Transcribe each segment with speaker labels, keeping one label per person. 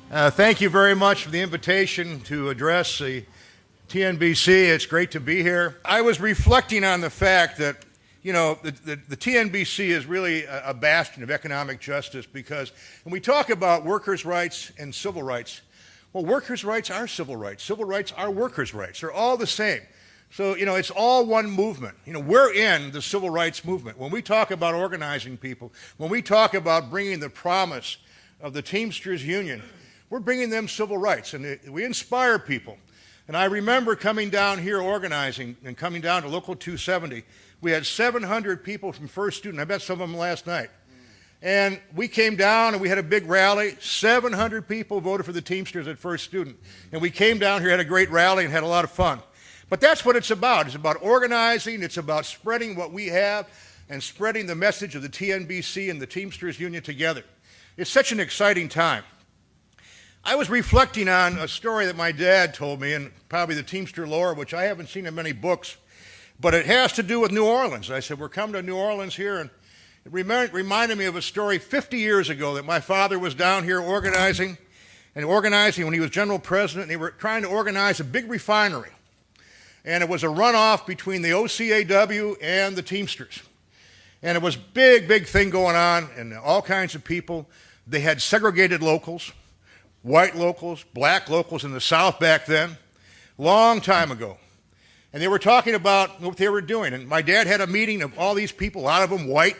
Speaker 1: Thank you very much for the invitation to address the TNBC. It's great to be here. I was reflecting on the fact that, the TNBC is really a bastion of economic justice because when we talk about workers' rights and civil rights, well, workers' rights are civil rights are workers' rights. They're all the same. So, it's all one movement. We're in the civil rights movement. When we talk about organizing people, when we talk about bringing the promise of the Teamsters Union, we're bringing them civil rights, and we inspire people. And I remember coming down here organizing and coming down to Local 270. We had 700 people from First Student. I met some of them last night. And we came down and we had a big rally. 700 people voted for the Teamsters at First Student. And we came down here, had a great rally, and had a lot of fun. But that's what it's about. It's about organizing. It's about spreading what we have and spreading the message of the TNBC and the Teamsters Union together. It's such an exciting time. I was reflecting on a story that my dad told me, and probably the Teamster lore, which I haven't seen in many books, but it has to do with New Orleans. I said, we're coming to New Orleans here, and it reminded me of a story 50 years ago that my father was down here organizing when he was general president, and they were trying to organize a big refinery. And it was a runoff between the OCAW and the Teamsters. And it was a big, big thing going on, and all kinds of people. They had segregated locals. White locals, black locals in the South back then, long time ago. And they were talking about what they were doing. And my dad had a meeting of all these people, a lot of them white,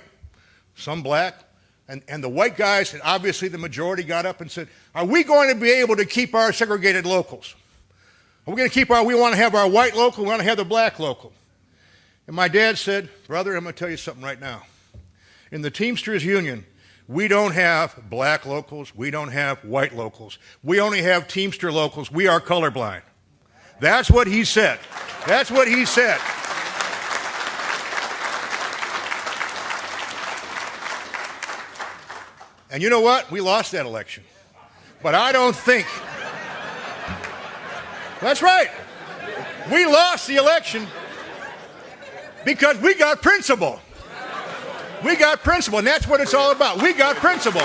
Speaker 1: some black. And the white guys, and obviously the majority, got up and said, are we going to be able to keep our segregated locals? Are we going to keep we want to have our white local, we want to have the black local. And my dad said, brother, I'm going to tell you something right now. In the Teamsters Union, we don't have black locals. We don't have white locals. We only have Teamster locals. We are colorblind. That's what he said. That's what he said. And you know what? We lost that election. But I don't think. That's right. We lost the election because we got principle. We got principle, and that's what it's all about. We got principle.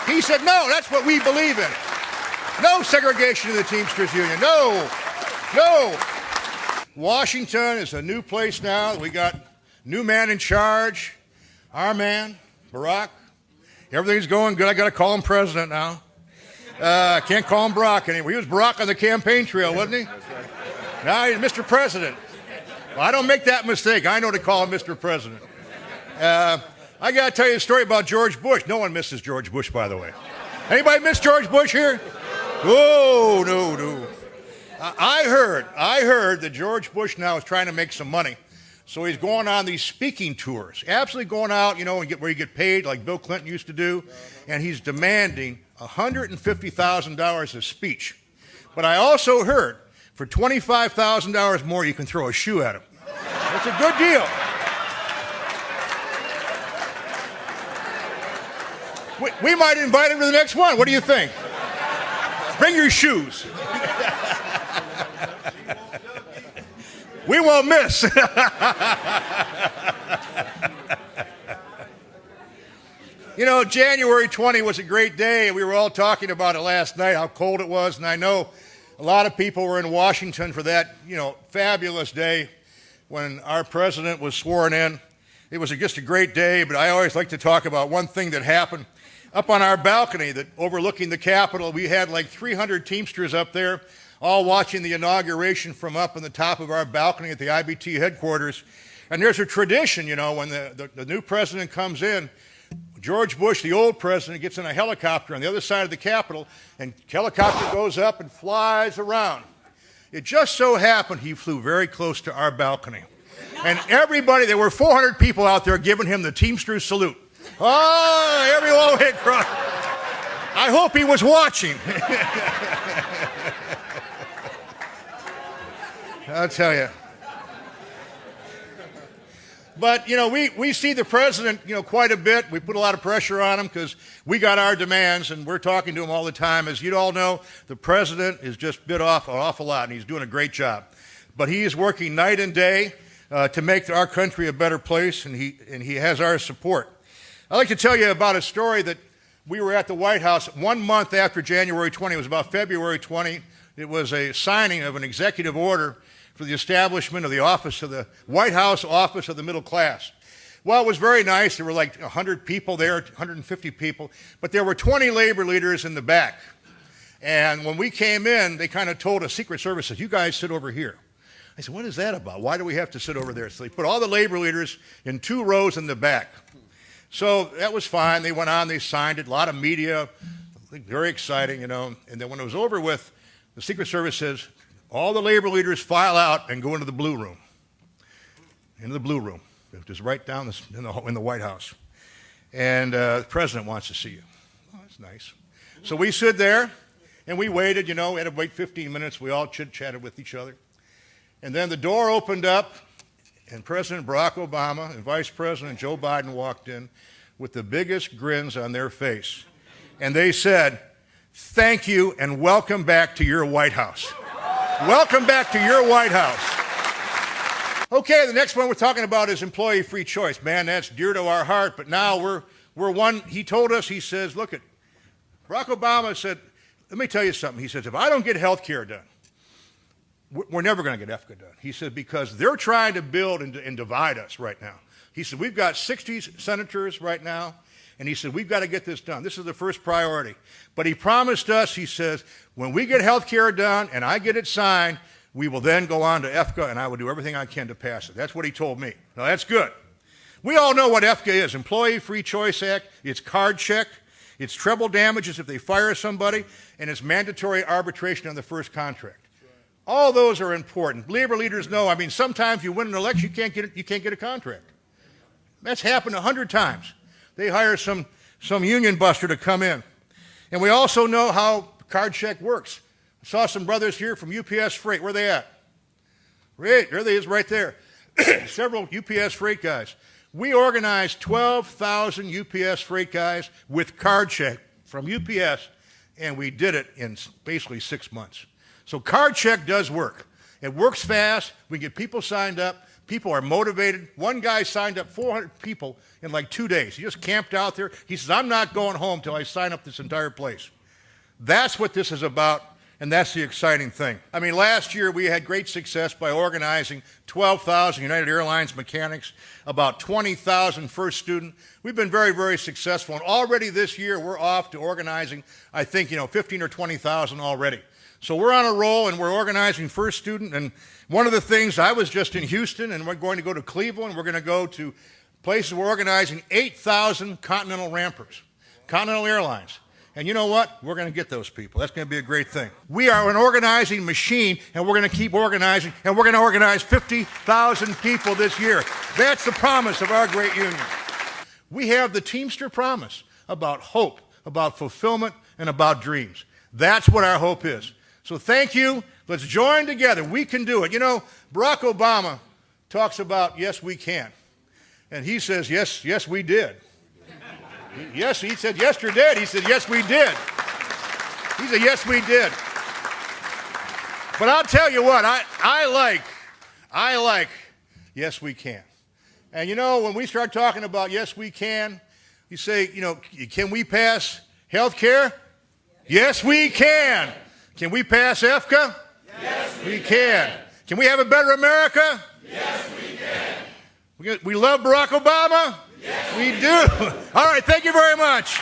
Speaker 1: He said, no, that's what we believe in. No segregation in the Teamsters Union. No, no. Washington is a new place now. We got new man in charge, our man, Barack. Everything's going good. I got to call him president now. I can't call him Barack anymore. He was Barack on the campaign trail, wasn't he? Now he's Mr. President. Well, I don't make that mistake. I know to call him Mr. President. I got to tell you a story about George Bush. No one misses George Bush, by the way. Anybody miss George Bush here? Oh, no. I heard that George Bush now is trying to make some money. So he's going on these speaking tours, absolutely going out, where you get paid like Bill Clinton used to do, and he's demanding $150,000 a speech. But I also heard for $25,000 more, you can throw a shoe at him. That's a good deal. We might invite him to the next one. What do you think? Bring your shoes. We won't miss. January 20 was a great day. We were all talking about it last night, how cold it was. And I know a lot of people were in Washington for that, fabulous day when our president was sworn in. It was just a great day, but I always like to talk about one thing that happened. Up on our balcony that overlooking the Capitol, we had like 300 Teamsters up there, all watching the inauguration from up on the top of our balcony at the IBT headquarters. And there's a tradition, when the new president comes in, George Bush, the old president, gets in a helicopter on the other side of the Capitol, and the helicopter goes up and flies around. It just so happened he flew very close to our balcony. And everybody, there were 400 people out there giving him the Teamsters salute. Oh, everyone went across. I hope he was watching. I'll tell you. But, we see the president, quite a bit. We put a lot of pressure on him because we got our demands, and we're talking to him all the time. As you all know, the president is just bit off an awful lot, and he's doing a great job. But he is working night and day to make our country a better place, and he has our support. I'd like to tell you about a story that we were at the White House 1 month after January 20. It was about February 20. It was a signing of an executive order for the establishment of the office of the White House Office of the Middle Class. Well, it was very nice. There were like 100 people there, 150 people, but there were 20 labor leaders in the back. And when we came in, they kind of told us, Secret Service says, you guys sit over here. I said, what is that about? Why do we have to sit over there? So they put all the labor leaders in 2 rows in the back. So that was fine. They went on, they signed it, a lot of media, very exciting, you know. And then when it was over with, the Secret Service says, all the labor leaders file out and go into the blue room. Into the blue room, which is right down in the White House. And the president wants to see you. Oh, that's nice. So we stood there, and we waited, you know. We had to wait 15 minutes. We all chit-chatted with each other. And then the door opened up, and President Barack Obama and Vice President Joe Biden walked in with the biggest grins on their face. And they said, thank you and welcome back to your White House. Welcome back to your White House. Okay, the next one we're talking about is employee free choice. Man, that's dear to our heart, but now we're one. He told us, he says, look, Barack Obama said, let me tell you something. He says, if I don't get health care done, we're never going to get EFCA done. He said, because they're trying to build and divide us right now. He said, we've got 60 senators right now, and he said, we've got to get this done. This is the first priority. But he promised us, he says, when we get health care done and I get it signed, we will then go on to EFCA, and I will do everything I can to pass it. That's what he told me. Now, that's good. We all know what EFCA is, Employee Free Choice Act. It's card check. It's treble damages if they fire somebody, and it's mandatory arbitration on the first contract. All those are important. Labor leaders know, I mean, sometimes you win an election, you can't get a contract. That's happened 100 times. They hire some union buster to come in. And we also know how card check works. I saw some brothers here from UPS Freight. Where are they at? Right, there they is right there. Several UPS Freight guys. We organized 12,000 UPS Freight guys with card check from UPS, and we did it in basically 6 months. So card check does work. It works fast. We get people signed up. People are motivated. One guy signed up 400 people in like 2 days. He just camped out there. He says, I'm not going home till I sign up this entire place. That's what this is about, and that's the exciting thing. I mean, last year we had great success by organizing 12,000 United Airlines mechanics, about 20,000 first student. We've been very, very successful, and already this year we're off to organizing, I think, 15 or 20,000 already. So we're on a roll, and we're organizing first student. And one of the things, I was just in Houston, and we're going to go to Cleveland. We're going to go to places. We're organizing 8,000 Continental Rampers, Continental Airlines. And you know what? We're going to get those people. That's going to be a great thing. We are an organizing machine, and we're going to keep organizing, and we're going to organize 50,000 people this year. That's the promise of our great union. We have the Teamster promise about hope, about fulfillment, and about dreams. That's what our hope is. So thank you. Let's join together. We can do it. You know, Barack Obama talks about, yes, we can. And he says, yes, we did. Yes, he said, yes, you did. He said, yes, we did. He said, yes, we did. But I'll tell you what, I like, yes, we can. And you know, when we start talking about yes, we can, you say, can we pass health care? Yes, we can. Can we pass EFCA?
Speaker 2: Yes,
Speaker 1: we can. Can we have a better America?
Speaker 2: Yes, we can.
Speaker 1: We love Barack Obama?
Speaker 2: Yes,
Speaker 1: we do. All right, thank you very much.